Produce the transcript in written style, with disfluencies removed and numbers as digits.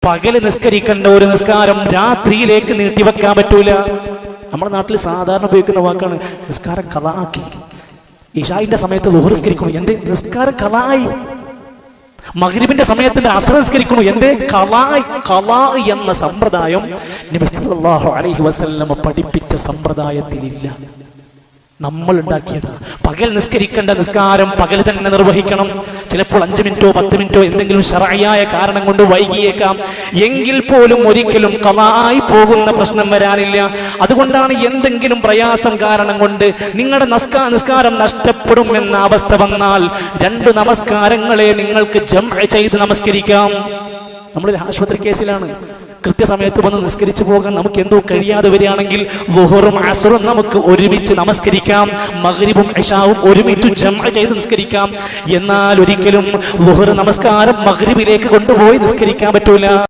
പകല് നിസ്കരിക്കേണ്ട ഒരു നിസ്കാരം രാത്രിയിലേക്ക് നീട്ടിവെക്കാൻ പറ്റൂല. നമ്മുടെ നാട്ടിൽ സാധാരണ ഉപയോഗിക്കുന്ന വാക്കാണ് നിസ്കാരം ഖളാക്കി. ഇശാഇന്റെ സമയത്ത് ളുഹർ നിസ്കരിക്കണം, എന്തേ നിസ്കാരം ഖളായി. മഗ്രിബിന്റെ സമയത്തിന്റെ അസ്ർ നിസ്കരിക്കണം, എന്തേ ഖളായി. ഖളാ എന്ന സമ്പ്രദായം നബി സല്ലല്ലാഹു അലൈഹി വസല്ലം പഠിപ്പിച്ച സമ്പ്രദായത്തിലില്ല, നമ്മൾ ഉണ്ടാക്കിയതാ. പകൽ നിസ്കരിക്കേണ്ട നിസ്കാരം പകൽ തന്നെ നിർവഹിക്കണം. ചിലപ്പോൾ 5 മിനിറ്റോ 10 മിനിറ്റോ എന്തെങ്കിലും ശർഈയായ കാരണം കൊണ്ട് വൈകിയേക്കാം, എങ്കിൽ പോലും ഒരിക്കലും ഖളായി പോകുന്ന പ്രശ്നം വരാനില്ല. അതുകൊണ്ടാണ് എന്തെങ്കിലും പ്രയാസം കാരണം കൊണ്ട് നിങ്ങളുടെ നിസ്കാരം നഷ്ടപ്പെടും എന്ന അവസ്ഥ വന്നാൽ 2 നമസ്കാരങ്ങളെ നിങ്ങൾക്ക് ജംഅ് ചെയ്ത് നമസ്കരിക്കാം. നമ്മളൊരു ആശുപത്രി കേസിലാണ്, കൃത്യസമയത്ത് വന്ന് നിസ്കരിച്ചു പോകാൻ നമുക്ക് എന്തോ കഴിയാതെ വരികയാണെങ്കിൽ ളുഹറും അസ്റും നമുക്ക് ഒരുമിച്ച് നമസ്കരിക്കാം, മഗ്രിബും ഇശാവും ഒരുമിച്ച് ജംഅ് ചെയ്ത് നിസ്കരിക്കാം. എന്നാൽ ഒരിക്കലും ളുഹർ നമസ്കാരം മഗ്രിബിലേക്ക് കൊണ്ടുപോയി നിസ്കരിക്കാൻ പറ്റൂല.